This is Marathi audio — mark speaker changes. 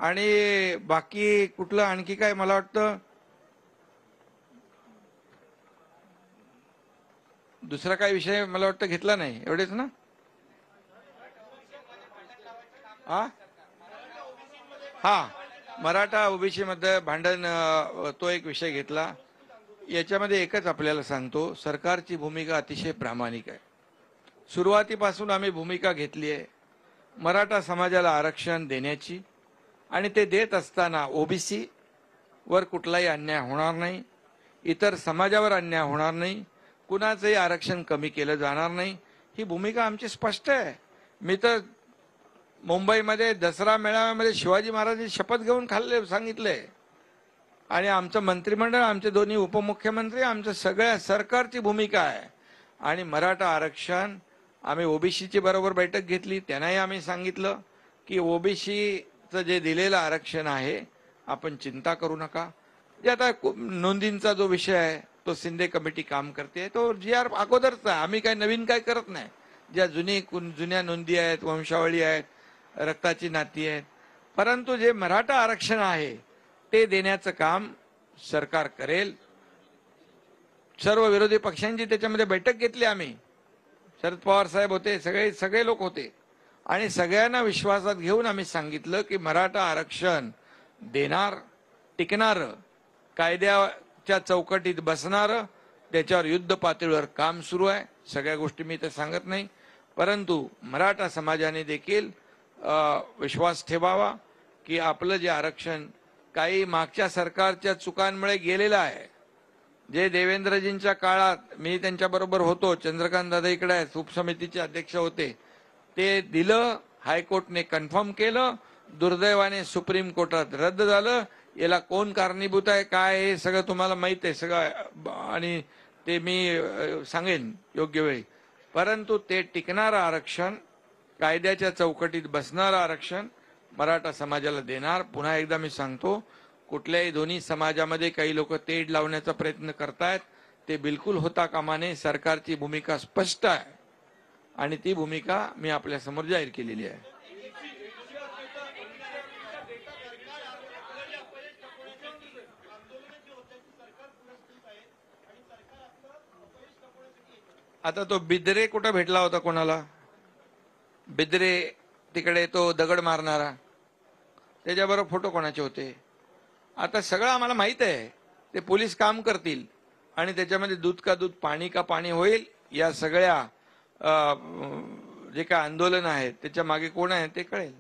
Speaker 1: आणि बाकी कुठलं आणखी काय मला वाटतं दुसरा काय विषय मला वाटतं घेतला नाही, एवढेच ना? हा, मराठा ओबीसी मध्ये भांडण, तो एक विषय घेतला. याच्यामध्ये एकच आपल्याला सांगतो, सरकारची भूमिका अतिशय प्रामाणिक आहे. सुरुवातीपासून आम्ही भूमिका घेतली आहे मराठा समाजाला आरक्षण देण्याची, आणि ते देत असताना ओबीसी वर कुठलाही अन्याय होणार नाही, इतर समाजावर अन्याय होणार नाही, कुणाचंही आरक्षण कमी केलं जाणार नाही. ही भूमिका आमची स्पष्ट आहे. मी तर मुंबईमध्ये दसरा मेळाव्यामध्ये शिवाजी महाराजांची शपथ घेऊन सांगितले, आणि आमचं मंत्रिमंडळ, आमचे दोन्ही उपमुख्यमंत्री, आमच्या सगळ्या सरकारची भूमिका आहे. आणि मराठा आरक्षण आम्ही ओबीसीची बरोबर बैठक घेतली, त्यांनाही आम्ही सांगितलं की ओबीसीचं जे दिलेलं आरक्षण आहे आपण चिंता करू नका. जे आता नोंदींचा जो विषय आहे तो शिंदे कमिटी काम करते, तो GR अगोदरचा, आम्ही काही नवीन काय करत नाही. ज्या जुन्या नोंदी आहेत, वंशावळी आहेत, रक्ताची नाती आहेत, परंतु जे मराठा आरक्षण आहे ते देण्याचं काम सरकार करेल. सर्व विरोधी पक्षांची त्याच्यामध्ये बैठक घेतली आम्ही, शरद पवार साहेब होते, सगळे लोक होते, आणि सगळ्यांना विश्वासात घेऊन आम्ही सांगितलं की मराठा आरक्षण देणार, टिकणार, कायद्याच्या चौकटीत बसणार, त्याच्यावर युद्ध पातळीवर काम सुरू आहे. सगळ्या गोष्टी मी तर सांगत नाही, परंतु मराठा समाजाने देखील विश्वास ठेवावा की आपलं जे आरक्षण काही मागच्या सरकारच्या चुकांमुळे गेलेलं आहे, जे देवेंद्रजींच्या काळात मी त्यांच्याबरोबर होतो, चंद्रकांत दादा इकडे आहेत, उपसमितीचे अध्यक्ष होते, ते दिलं, हायकोर्टने कन्फर्म केलं, दुर्दैवाने सुप्रीम कोर्टात रद्द झालं. याला कोण कारणीभूत आहे काय हे सगळं तुम्हाला माहित आहे सगळं, आणि ते मी सांगेन योग्य वेळी. परंतु ते टिकणारं आरक्षण, कायद्याच्या चौकटीत बसणारं आरक्षण मराठा समाजाला देणार. पुन्हा एकदा मी सांगतो, कुठल्याही दोन्ही समाजामध्ये काही लोक तेढ लावण्याचा प्रयत्न करतायत, ते बिलकुल होता कामा नये. सरकारची भूमिका स्पष्ट आहे आणि ती भूमिका मी आपल्या समोर जाहीर केलेली आहे. आता तो बिद्रे कुठं भेटला होता कोणाला? बिद्रे तिकडे तो दगड मारणारा, त्याच्याबरोबर फोटो कोणाचे होते? आता सगळं आम्हाला माहित आहे. ते पोलीस काम करतील आणि त्याच्यामध्ये दूध का दूध पाणी का पाणी होईल. या सगळ्या जे काय आंदोलन आहे त्याच्या मागे कोण आहे ते कळेल.